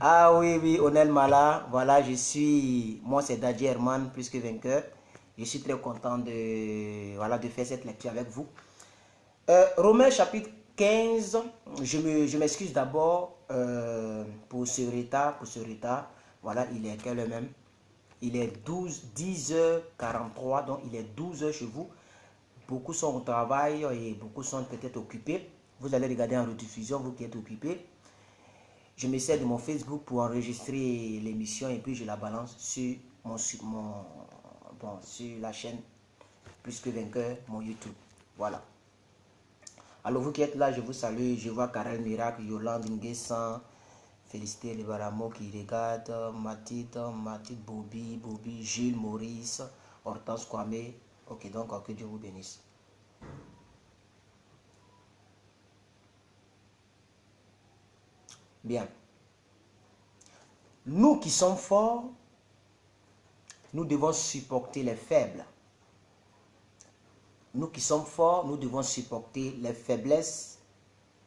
Ah oui, oui, Onel Mala, voilà, moi c'est Dadji Herman, plus que vainqueur. Je suis très content de, voilà, de faire cette lecture avec vous. Romains chapitre 15, je m'excuse d'abord pour ce retard, Voilà, il est quelle heure même? Il est 10h43, donc il est 12h chez vous. Beaucoup sont au travail et beaucoup sont peut-être occupés. Vous allez regarder en rediffusion, vous qui êtes occupés. Je me sers de mon Facebook pour enregistrer l'émission et puis je la balance sur sur la chaîne Plus que Vainqueur, mon YouTube. Voilà. Alors vous qui êtes là, je vous salue. Je vois Karel Miracle, Yolande Nguessan, Félicité Lebaramo qui regarde, Mathilde, Bobby, Jules, Maurice, Hortense Kwame. Ok, donc que Dieu vous bénisse. Bien. Nous qui sommes forts, nous devons supporter les faibles. Nous qui sommes forts, nous devons supporter les faiblesses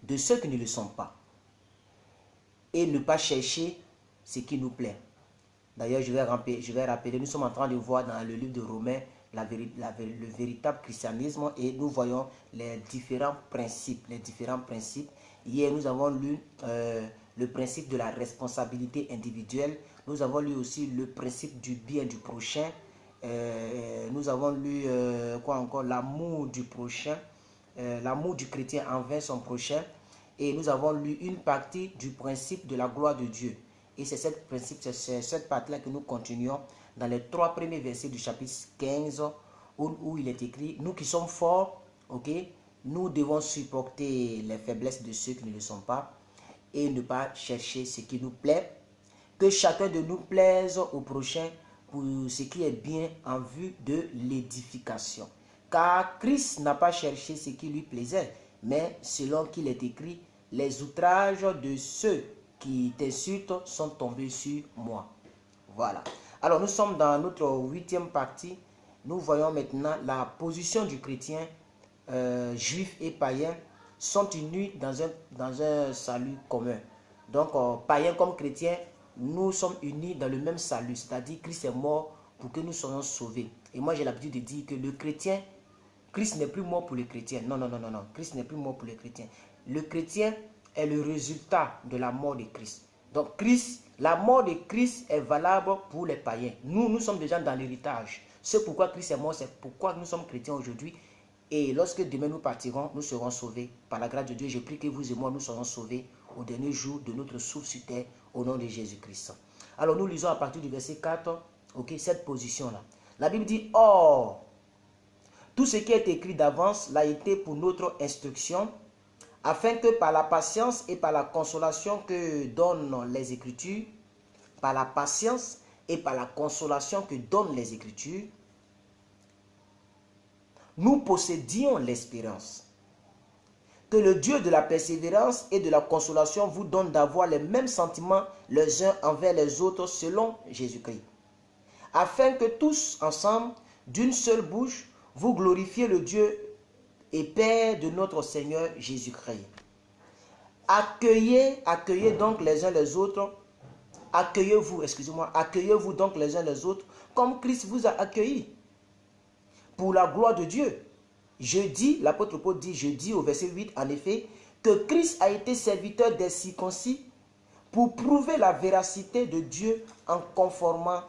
de ceux qui ne le sont pas. Et ne pas chercher ce qui nous plaît. D'ailleurs, je vais rappeler, nous sommes en train de voir dans le livre de Romains le véritable christianisme et nous voyons les différents principes. Hier, nous avons lu le principe de la responsabilité individuelle. Nous avons lu aussi le principe du bien du prochain. Nous avons lu quoi encore? L'amour du prochain, l'amour du chrétien envers son prochain. Et nous avons lu une partie du principe de la gloire de Dieu. Et c'est cette partie-là que nous continuons dans les 3 premiers versets du chapitre 15 où il est écrit, nous qui sommes forts, ok, nous devons supporter les faiblesses de ceux qui ne le sont pas et ne pas chercher ce qui nous plaît. Que chacun de nous plaise au prochain pour ce qui est bien en vue de l'édification. Car Christ n'a pas cherché ce qui lui plaisait, mais selon qu'il est écrit, les outrages de ceux qui t'insultent sont tombés sur moi. Voilà. Alors nous sommes dans notre 8e partie. Nous voyons maintenant la position du chrétien juif et païen sont unis dans un salut commun. Donc païen comme chrétien, nous sommes unis dans le même salut, c'est-à-dire Christ est mort pour que nous soyons sauvés. Et moi j'ai l'habitude de dire que le chrétien, Christ n'est plus mort pour les chrétiens. Non, Christ n'est plus mort pour les chrétiens. Le chrétien est le résultat de la mort de Christ. Donc Christ, la mort de Christ est valable pour les païens. Nous sommes déjà dans l'héritage. C'est pourquoi Christ est mort, c'est pourquoi nous sommes chrétiens aujourd'hui. Et lorsque demain nous partirons, nous serons sauvés. Par la grâce de Dieu, je prie que vous et moi, nous serons sauvés au dernier jour de notre souffle sur terre, au nom de Jésus-Christ. Alors nous lisons à partir du verset 4, ok, cette position-là. La Bible dit, « Or, tout ce qui est écrit d'avance l'a été pour notre instruction, afin que par la patience et par la consolation que donnent les Écritures, par la patience et par la consolation que donnent les Écritures, nous possédions l'espérance. Que le Dieu de la persévérance et de la consolation vous donne d'avoir les mêmes sentiments les uns envers les autres selon Jésus-Christ, afin que tous ensemble, d'une seule bouche, vous glorifiez le Dieu et Père de notre Seigneur Jésus-Christ. Accueillez donc les uns les autres, accueillez-vous donc les uns les autres, comme Christ vous a accueillis, pour la gloire de Dieu. L'apôtre Paul dit, je dis au verset 8, en effet, que Christ a été serviteur des circoncis pour prouver la véracité de Dieu en conformant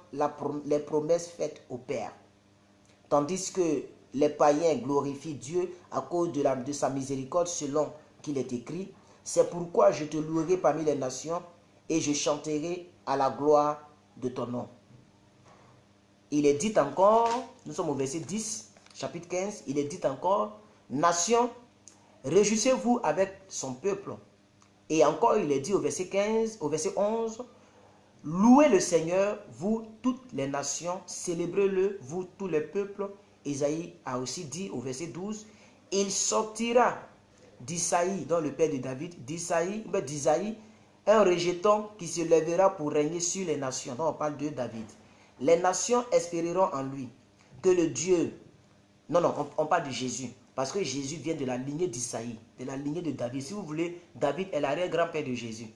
les promesses faites au Père. Tandis que les païens glorifient Dieu à cause de sa miséricorde selon qu'il est écrit, c'est pourquoi je te louerai parmi les nations et je chanterai à la gloire de ton nom. Il est dit encore, nous sommes au verset 10, chapitre 15, il est dit encore, nation, réjouissez-vous avec son peuple. Et encore, il est dit au verset 11, louez le Seigneur, vous toutes les nations, célébrez-le, vous tous les peuples. Isaïe a aussi dit au verset 12, il sortira d'Isaïe, dans le père de David, d'Isaïe, un rejeton qui se lèvera pour régner sur les nations. Donc on parle de David. Les nations espéreront en lui. Que le Dieu, on parle de Jésus. Parce que Jésus vient de la lignée d'Isaïe, de la lignée de David. Si vous voulez, David est l'arrière-grand-père de Jésus.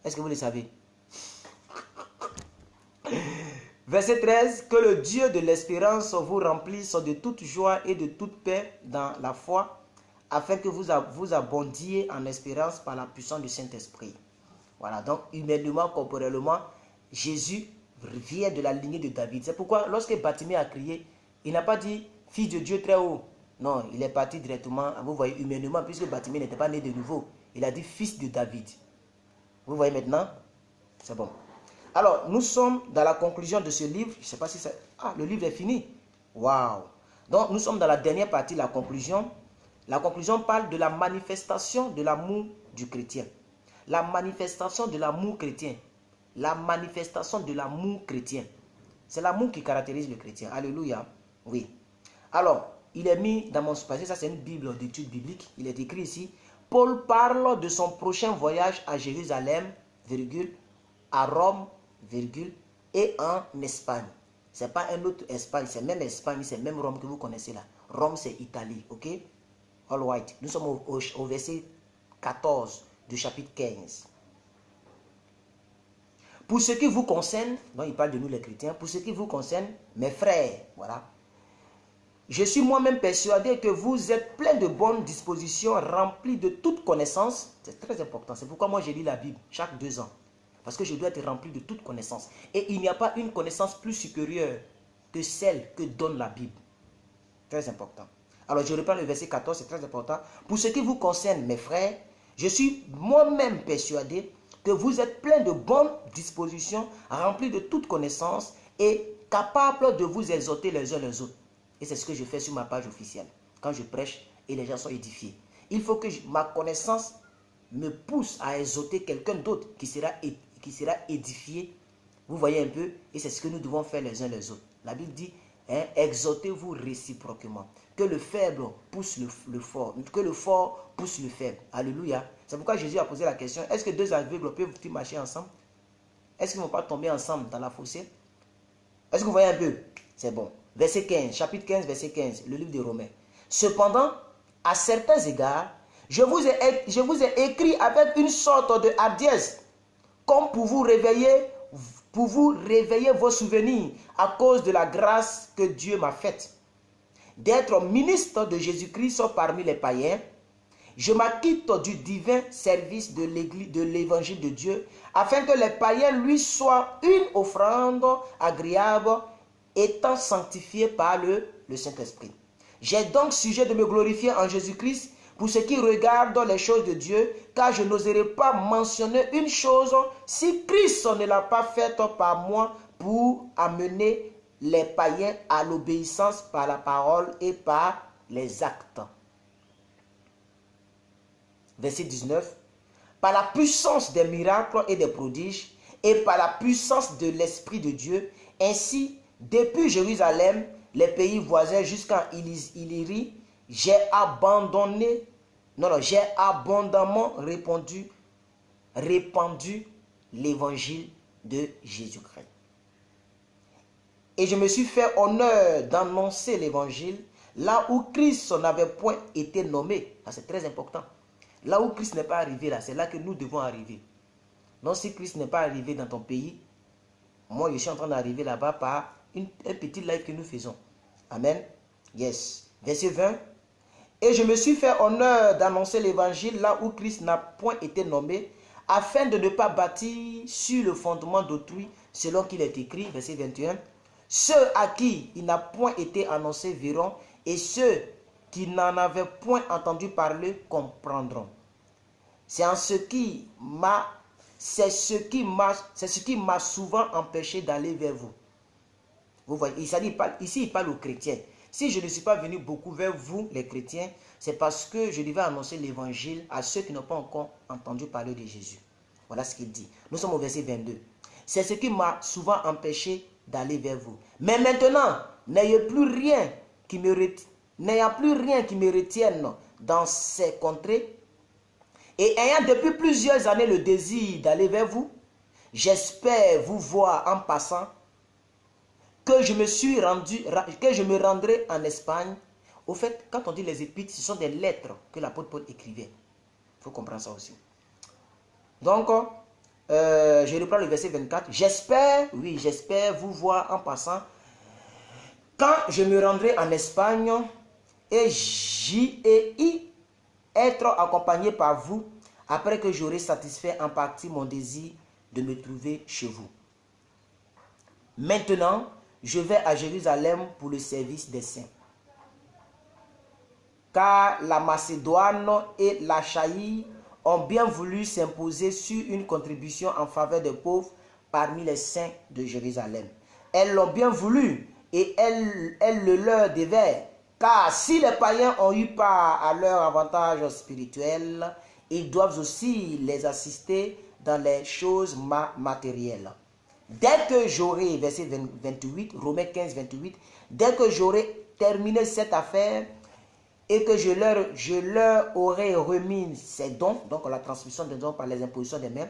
Est-ce que vous le savez? Verset 13, que le Dieu de l'espérance vous remplisse de toute joie et de toute paix dans la foi, afin que vous abondiez en espérance par la puissance du Saint-Esprit. Voilà, donc humainement, corporellement, Jésus vient de la lignée de David. C'est pourquoi lorsque Bartimée a crié, il n'a pas dit « Fils de Dieu très haut ». Non, il est parti directement, vous voyez, humainement, puisque Bartimée n'était pas né de nouveau. Il a dit « Fils de David ». Vous voyez maintenant? C'est bon. Alors, nous sommes dans la conclusion de ce livre. Je ne sais pas si ça... Ah, le livre est fini. Waouh! Donc, nous sommes dans la dernière partie, la conclusion. La conclusion parle de la manifestation de l'amour du chrétien. La manifestation de l'amour chrétien. La manifestation de l'amour chrétien. C'est l'amour qui caractérise le chrétien. Alléluia. Oui. Alors, il est mis dans mon passé, ça c'est une Bible d'études bibliques. Il est écrit ici. Paul parle de son prochain voyage à Jérusalem, virgule, à Rome, virgule, et en Espagne. Ce n'est pas un autre Espagne, c'est même Espagne, c'est même Rome que vous connaissez là. Rome, c'est Italie, ok? All right. Nous sommes au verset 14 du chapitre 15. Pour ce qui vous concerne, donc il parle de nous les chrétiens, pour ce qui vous concerne, mes frères, voilà. Je suis moi-même persuadé que vous êtes pleins de bonnes dispositions, remplis de toute connaissance. C'est très important. C'est pourquoi moi je lis la Bible chaque 2 ans. Parce que je dois être rempli de toute connaissance. Et il n'y a pas une connaissance plus supérieure que celle que donne la Bible. Très important. Alors je reprends le verset 14, c'est très important. Pour ce qui vous concerne, mes frères, je suis moi-même persuadé que vous êtes pleins de bonnes dispositions, remplis de toute connaissance et capables de vous exhorter les uns les autres. Et c'est ce que je fais sur ma page officielle. Quand je prêche et les gens sont édifiés. Il faut que ma connaissance me pousse à exhorter quelqu'un d'autre qui sera édifié. Vous voyez un peu? Et c'est ce que nous devons faire les uns les autres. La Bible dit, hein, exhortez-vous réciproquement. Que le faible pousse le fort. Que le fort pousse le faible. Alléluia. C'est pourquoi Jésus a posé la question, est-ce que 2 aveugles peuvent-ils marcher ensemble? Est-ce qu'ils ne vont pas tomber ensemble dans la fossée? Est-ce que vous voyez un peu? C'est bon. Verset 15, chapitre 15, verset 15, le livre de Romains. Cependant, à certains égards, je vous ai écrit avec une sorte de hardiesse, comme pour vous réveiller vos souvenirs à cause de la grâce que Dieu m'a faite. D'être ministre de Jésus-Christ parmi les païens, je m'acquitte du divin service de l'évangile de Dieu, afin que les païens lui soient une offrande agréable, étant sanctifiés par le Saint-Esprit. J'ai donc sujet de me glorifier en Jésus-Christ pour ce qui regarde les choses de Dieu, car je n'oserais pas mentionner une chose si Christ ne l'a pas faite par moi pour amener les païens à l'obéissance par la parole et par les actes. Verset 19. Par la puissance des miracles et des prodiges, et par la puissance de l'Esprit de Dieu, ainsi, depuis Jérusalem, les pays voisins jusqu'à Illyrie, j'ai abondamment répandu l'évangile de Jésus-Christ. Et je me suis fait honneur d'annoncer l'évangile là où Christ n'avait point été nommé. Ça, c'est très important. Là où Christ n'est pas arrivé, là, c'est là que nous devons arriver. Donc si Christ n'est pas arrivé dans ton pays, moi je suis en train d'arriver là-bas par un petit live que nous faisons. Amen. Yes. Verset 20. Et je me suis fait honneur d'annoncer l'évangile là où Christ n'a point été nommé, afin de ne pas bâtir sur le fondement d'autrui, selon qu'il est écrit, verset 21. Ceux à qui il n'a point été annoncé verront, et ceux qui n'en avaient point entendu parler comprendront. C'est ce qui m'a souvent empêché d'aller vers vous. Vous voyez, ici il parle aux chrétiens. Si je ne suis pas venu beaucoup vers vous, les chrétiens, c'est parce que je devais annoncer l'évangile à ceux qui n'ont pas encore entendu parler de Jésus. Voilà ce qu'il dit. Nous sommes au verset 22. C'est ce qui m'a souvent empêché d'aller vers vous. Mais maintenant, n'ayant plus rien qui me retienne dans ces contrées, et ayant depuis plusieurs années le désir d'aller vers vous, j'espère vous voir en passant, que je me rendrai en Espagne, Au fait, quand on dit les épîtres, ce sont des lettres que l'apôtre Paul écrivait. Il faut comprendre ça aussi. Donc, je reprends le verset 24. J'espère, oui, j'espère vous voir en passant quand je me rendrai en Espagne et j'y ai être accompagné par vous après que j'aurai satisfait en partie mon désir de me trouver chez vous. Maintenant, je vais à Jérusalem pour le service des saints. Car la Macédoine et l'Achaïe ont bien voulu s'imposer sur une contribution en faveur des pauvres parmi les saints de Jérusalem. Elles l'ont bien voulu et elles le leur devaient. Car si les païens ont eu part à leur avantage spirituel, ils doivent aussi les assister dans les choses matérielles. Dès que j'aurai, verset 28, Romains 15, 28, dès que j'aurai terminé cette affaire et que je leur aurai remis ces dons, donc la transmission des dons par les impositions des mains,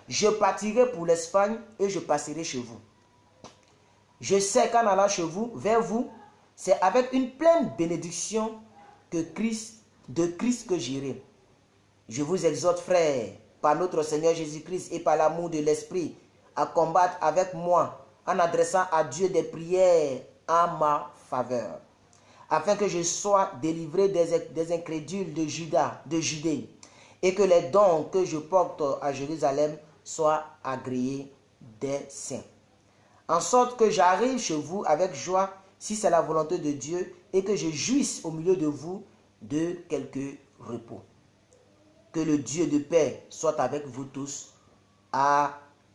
je partirai pour l'Espagne et je passerai chez vous. Je sais qu'en allant chez vous, vers vous, c'est avec une pleine bénédiction de Christ que j'irai. Je vous exhorte, frères, par notre Seigneur Jésus-Christ et par l'amour de l'Esprit, à combattre avec moi en adressant à Dieu des prières en ma faveur, afin que je sois délivré des incrédules de Judée, et que les dons que je porte à Jérusalem soient agréés des saints. En sorte que j'arrive chez vous avec joie, si c'est la volonté de Dieu, et que je jouisse au milieu de vous de quelque repos. Que le Dieu de paix soit avec vous tous.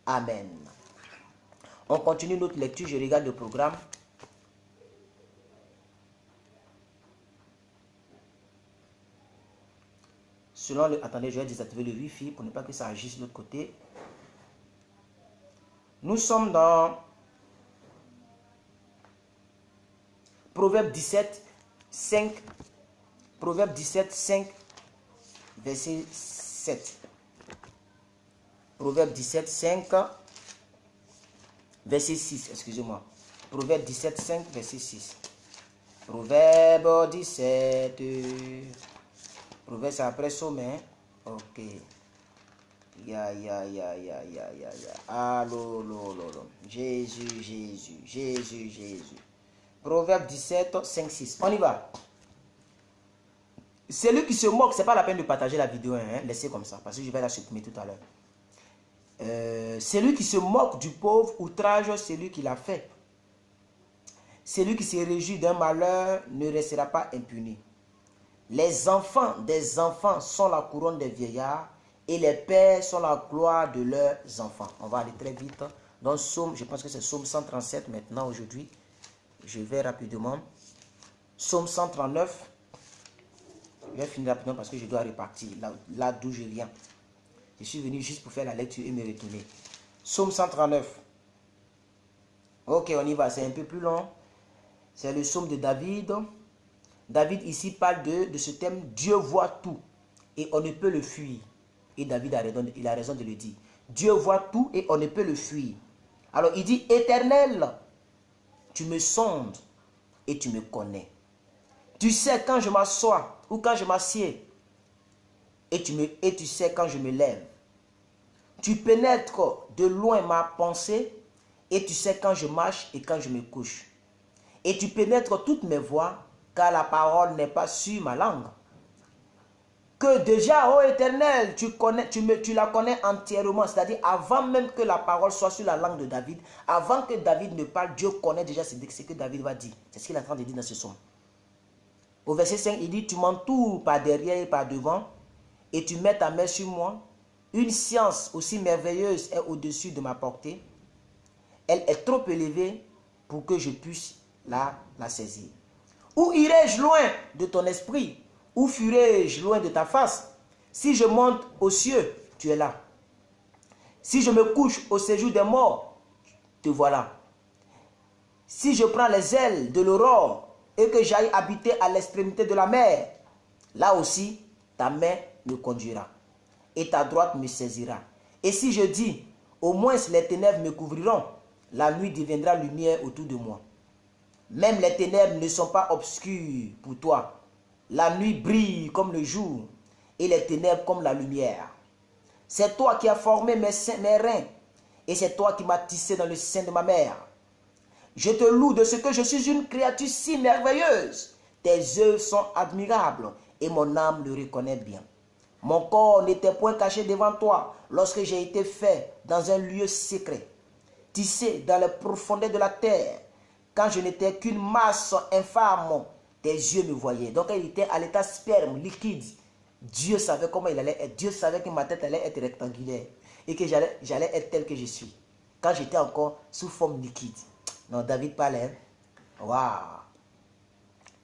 Amen. On continue notre lecture, je regarde le programme. Attendez, je vais désactiver le Wi-Fi pour ne pas que ça agisse de l'autre côté. Nous sommes dans Proverbe 17, 5. Proverbe 17, 5, verset 7. Proverbe 17, 5, verset 6. Excusez-moi. Proverbe 17, 5, verset 6. Proverbe 17. Proverbe, c'est après sommet. Ok. Ya. Allô. Jésus. Proverbe 17, 5, 6. On y va. Celui qui se moque, c'est pas la peine de partager la vidéo, hein, laissez comme ça, parce que je vais la supprimer tout à l'heure. Celui qui se moque du pauvre outrage celui qui l'a fait. Celui qui se réjouit d'un malheur ne restera pas impuni. Les enfants des enfants sont la couronne des vieillards et les pères sont la gloire de leurs enfants. On va aller très vite. Dans Psaume, je pense que c'est Psaume 137 maintenant aujourd'hui. Je vais rapidement. Psaume 139. Je vais finir rapidement parce que je dois repartir là d'où je viens. Je suis venu juste pour faire la lecture et me retourner. Psaume 139. Ok, on y va. C'est un peu plus long. C'est le psaume de David. David ici parle de ce thème. Dieu voit tout et on ne peut le fuir. Et David il a raison de le dire. Dieu voit tout et on ne peut le fuir. Alors il dit, Éternel, tu me sondes et tu me connais. Tu sais quand je m'assois ou quand je m'assieds. Et tu sais quand je me lève. Tu pénètres de loin ma pensée et tu sais quand je marche et quand je me couche. Et tu pénètres toutes mes voies, car la parole n'est pas sur ma langue. Que déjà, ô Éternel, tu la connais entièrement, c'est-à-dire avant même que la parole soit sur la langue de David, avant que David ne parle, Dieu connaît déjà ce que David va dire. C'est ce qu'il est en train de dire dans ce psaume. Au verset 5, il dit, tu m'entoures par derrière et par devant, et tu mets ta main sur moi. Une science aussi merveilleuse est au-dessus de ma portée. Elle est trop élevée pour que je puisse la saisir. Où irai-je loin de ton esprit? Où fuirai-je loin de ta face? Si je monte aux cieux, tu es là. Si je me couche au séjour des morts, te voilà. Si je prends les ailes de l'aurore et que j'aille habiter à l'extrémité de la mer, là aussi, ta main me conduira et ta droite me saisira. Et si je dis, au moins les ténèbres me couvriront, la nuit deviendra lumière autour de moi. Même les ténèbres ne sont pas obscures pour toi. La nuit brille comme le jour et les ténèbres comme la lumière. C'est toi qui as formé mes reins et c'est toi qui m'as tissé dans le sein de ma mère. Je te loue de ce que je suis une créature si merveilleuse. Tes œuvres sont admirables et mon âme le reconnaît bien. Mon corps n'était point caché devant toi lorsque j'ai été fait dans un lieu secret, tissé dans les profondeurs de la terre. Quand je n'étais qu'une masse infâme, tes yeux me voyaient. Donc il était à l'état sperme, liquide. Dieu savait comment il allait être. Dieu savait que ma tête allait être rectangulaire et que j'allais être tel que je suis. Quand j'étais encore sous forme liquide. Non, David parlait. Waouh.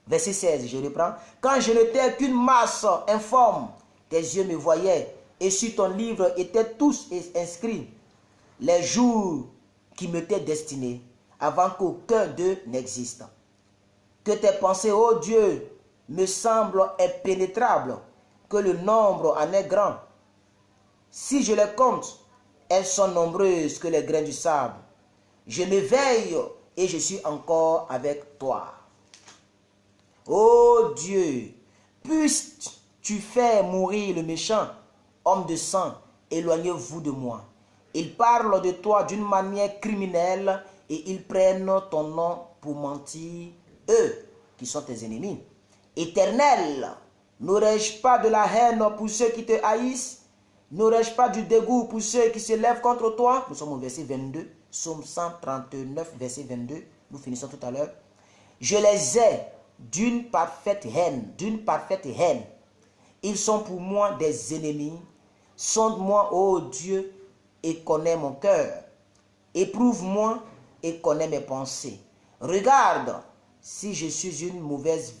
Verset 16, je reprends. Quand je n'étais qu'une masse informe, tes yeux me voyaient et sur ton livre étaient tous inscrits les jours qui m'étaient destinés avant qu'aucun d'eux n'existe. Que tes pensées, ô Dieu, me semblent impénétrables, que le nombre en est grand. Si je les compte, elles sont nombreuses que les grains du sable. Je m'éveille et je suis encore avec toi. Ô Dieu, puisses-tu faire mourir le méchant, homme de sang, éloignez-vous de moi. Ils parlent de toi d'une manière criminelle et ils prennent ton nom pour mentir, eux qui sont tes ennemis. Éternel, n'aurais-je pas de la haine pour ceux qui te haïssent? N'aurais-je pas du dégoût pour ceux qui se lèvent contre toi? Nous sommes au verset 22, Psaume 139, verset 22. Nous finissons tout à l'heure. Je les ai d'une parfaite haine, Ils sont pour moi des ennemis. Sonde-moi, ô Dieu, et connais mon cœur. Éprouve-moi et connais mes pensées. Regarde si je suis une mauvaise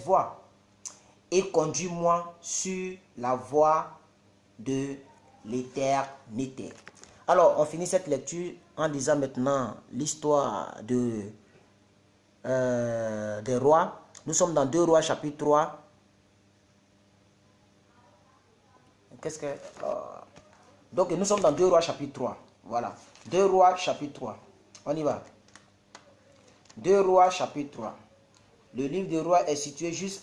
voie et conduis-moi sur la voie de l'éternité. Alors, on finit cette lecture en lisant maintenant l'histoire des rois. Nous sommes dans 2 Rois chapitre 3. Donc, nous sommes dans 2 Rois chapitre 3. Voilà. 2 Rois chapitre 3. On y va. 2 Rois chapitre 3. Le livre des rois est situé juste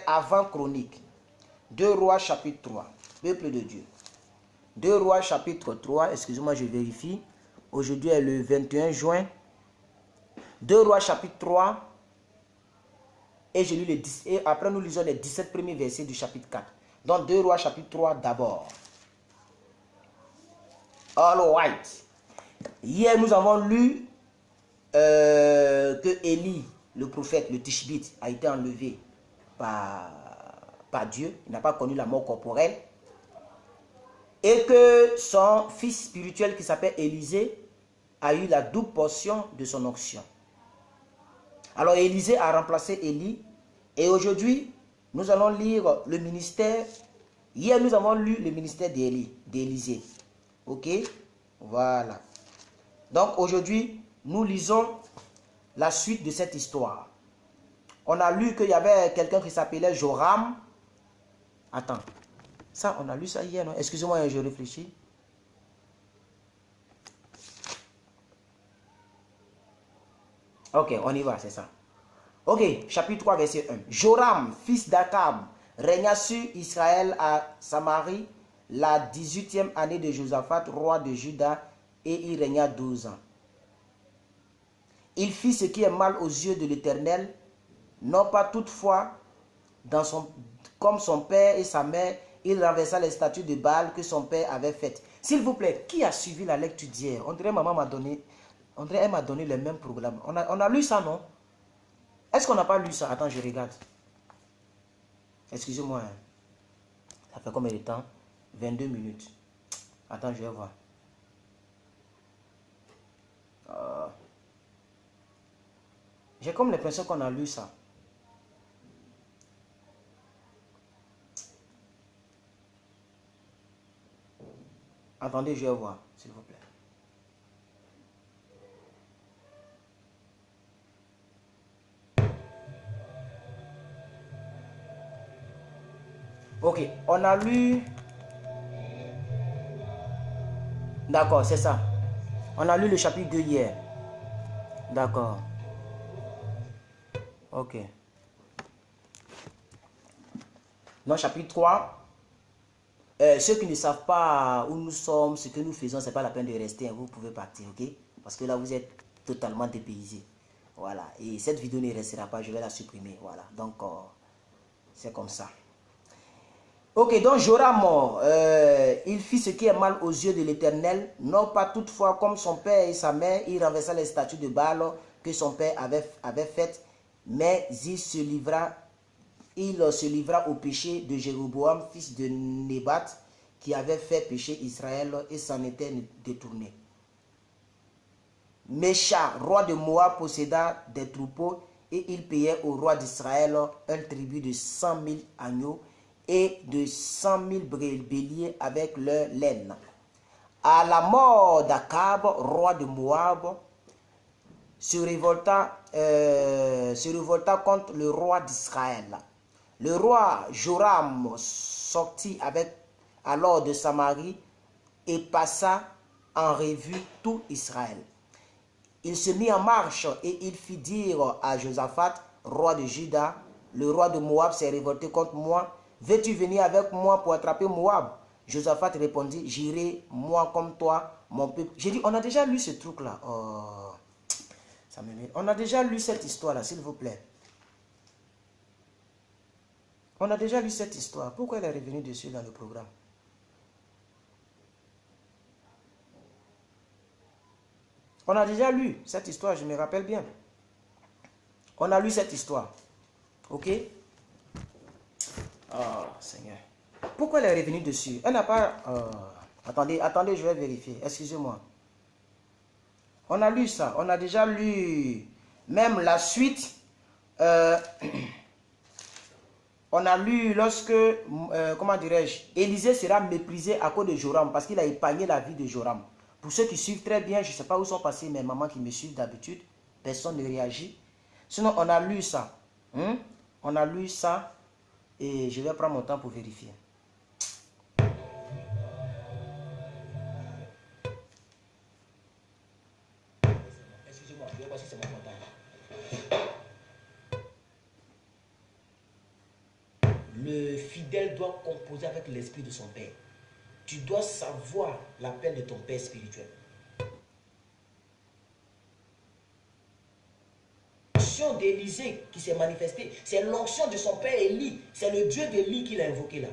avant Chronique. 2 Rois chapitre 3. Peuple de Dieu. 2 Rois chapitre 3. Excusez-moi, je vérifie. Aujourd'hui est le 21 juin. 2 Rois chapitre 3. Et après nous lisons les 17 premiers versets du chapitre 4. Donc 2 Rois chapitre 3 d'abord. All right. Hier nous avons lu que Élie, le prophète, le Tishbite, a été enlevé par Dieu. Il n'a pas connu la mort corporelle. Et que son fils spirituel qui s'appelle Élisée a eu la double portion de son onction. Alors Élisée a remplacé Élie. Et aujourd'hui, nous allons lire le ministère. Hier, nous avons lu le ministère d'Élisée. Ok? Voilà. Donc aujourd'hui, nous lisons la suite de cette histoire. On a lu qu'il y avait quelqu'un qui s'appelait Joram. Attends. Ça, on a lu ça hier, non? Excusez-moi, je réfléchis. Ok, on y va, c'est ça. Ok, chapitre 3, verset 1. Joram, fils d'Akab, régna sur Israël à Samarie la 18e année de Josaphat, roi de Juda, et il régna 12 ans. Il fit ce qui est mal aux yeux de l'Éternel, non pas toutefois comme son père et sa mère, il renversa les statues de Baal que son père avait faites. S'il vous plaît, qui a suivi la lecture d'hier? On dirait maman m'a donné, elle m'a donné le même programme. On a lu ça, non? Est-ce qu'on n'a pas lu ça? Attends, je regarde. Excusez-moi. Hein. Ça fait combien de temps? 22 minutes. Attends, je vais voir. J'ai comme l'impression qu'on a lu ça. Attendez, je vais voir, s'il vous plaît. Ok, on a lu... D'accord, c'est ça. On a lu le chapitre 2 hier. D'accord. Ok. Donc, chapitre 3. Ceux qui ne savent pas où nous sommes, ce que nous faisons, c'est pas la peine de rester. Hein, vous pouvez partir, ok? Parce que là, vous êtes totalement dépaysé. Voilà. Et cette vidéo ne restera pas. Je vais la supprimer. Voilà. Donc, c'est comme ça. Ok, donc Joram, il fit ce qui est mal aux yeux de l'Éternel, non pas toutefois comme son père et sa mère, il renversa les statues de Baal que son père avait faites, mais il se livra au péché de Jéroboam, fils de Nébat, qui avait fait pécher Israël et s'en était détourné. Mécha, roi de Moab, posséda des troupeaux et il payait au roi d'Israël un tribut de 100 000 agneaux et de 100 000 béliers avec leur laine. À la mort d'Akab, roi de Moab, se révolta contre le roi d'Israël. Le roi Joram sortit alors de Samarie et passa en revue tout Israël. Il se mit en marche et il fit dire à Josaphat, roi de Juda, le roi de Moab s'est révolté contre moi. Veux-tu venir avec moi pour attraper Moab? Josaphat répondit, j'irai moi comme toi, mon peuple. J'ai dit, on a déjà lu ce truc-là. Oh, ça me met. On a déjà lu cette histoire-là, s'il vous plaît. On a déjà lu cette histoire. Pourquoi elle est revenue dessus dans le programme? On a déjà lu cette histoire, je me rappelle bien. On a lu cette histoire. Ok? Oh, Seigneur. Pourquoi elle est revenue dessus? Elle n'a pas... attendez, je vais vérifier. Excusez-moi. On a lu ça. On a déjà lu même la suite. On a lu lorsque, comment dirais-je, Élisée sera méprisé à cause de Joram parce qu'il a épargné la vie de Joram. Pour ceux qui suivent très bien, je ne sais pas où sont passées mes mamans qui me suivent d'habitude. Personne ne réagit. Sinon, on a lu ça. On a lu ça et je vais prendre mon temps pour vérifier. Excusez-moi, je vais voir si c'est mon portable. Le fidèle doit composer avec l'esprit de son père. Tu dois savoir l'appel de ton père spirituel. L'onction d'Élisée qui s'est manifestée, c'est l'onction de son père Élie. C'est le Dieu d'Élie qu'il a invoqué là.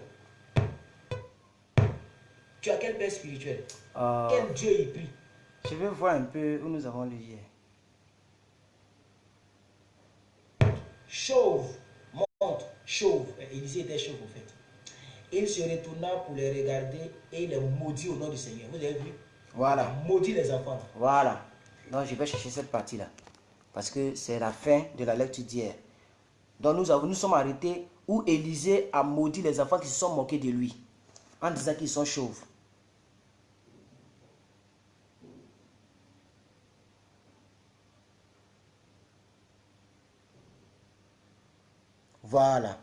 Tu as quel père spirituel? Quel Dieu il prie? Je vais voir un peu où nous avons lu hier. Chauve, monte, chauve. Élisée était chauve en fait. Il se retourna pour les regarder et les maudit au nom du Seigneur. Vous avez vu? Voilà. Il maudit les enfants. Voilà. Donc je vais chercher cette partie-là. Parce que c'est la fin de la lecture d'hier. Donc nous sommes arrêtés où Élisée a maudit les enfants qui se sont moqués de lui. En disant qu'ils sont chauves. Voilà.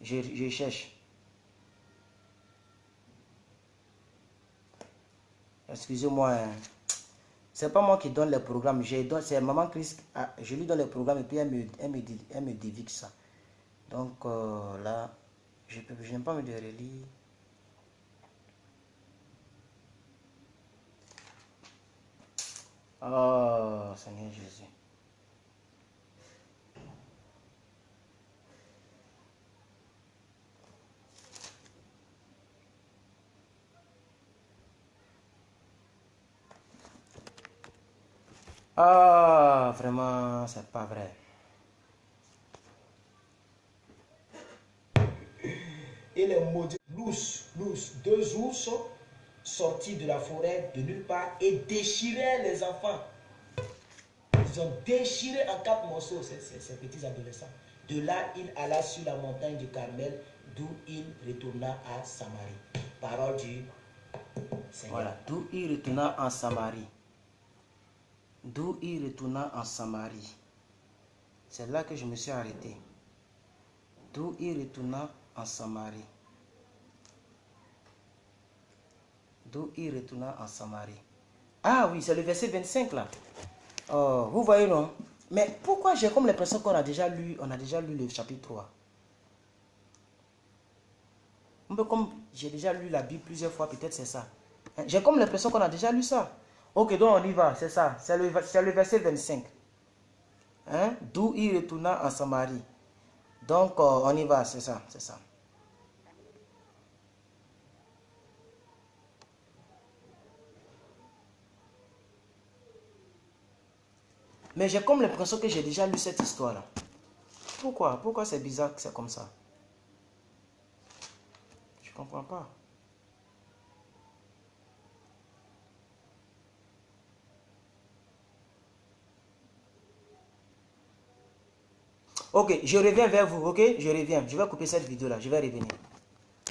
Je cherche. Excusez-moi. C'est pas moi qui donne les programmes. C'est Maman Chris. Je lui donne les programmes et puis elle me dévique ça. Donc là, je n'aime pas me dire relire. Oh, Seigneur Jésus. Ah, vraiment, c'est pas vrai. Et les maudits, deux ours sortis de la forêt de nulle part et déchiraient les enfants. Ils ont déchiré en 4 morceaux ces petits adolescents. De là, il alla sur la montagne du Carmel, d'où il retourna à Samarie. Parole du Seigneur. Voilà, d'où il retourna en Samarie. D'où il retourna en Samarie. C'est là que je me suis arrêté. D'où il retourna en Samarie. D'où il retourna en Samarie. Ah oui, c'est le verset 25 là. Oh, vous voyez non? Mais pourquoi j'ai comme l'impression qu'on a déjà lu, le chapitre 3? Un peu comme j'ai déjà lu la Bible plusieurs fois, peut-être c'est ça. Hein, j'ai comme l'impression qu'on a déjà lu ça. Ok, donc on y va, c'est ça. C'est le verset 25. Hein? D'où il retourna en Samarie. Donc on y va, c'est ça, c'est ça. Mais j'ai comme l'impression que j'ai déjà lu cette histoire-là. Pourquoi? Pourquoi c'est bizarre que c'est comme ça? Je comprends pas. Ok, je reviens vers vous, ok? Je reviens. Je vais couper cette vidéo-là. Je vais revenir.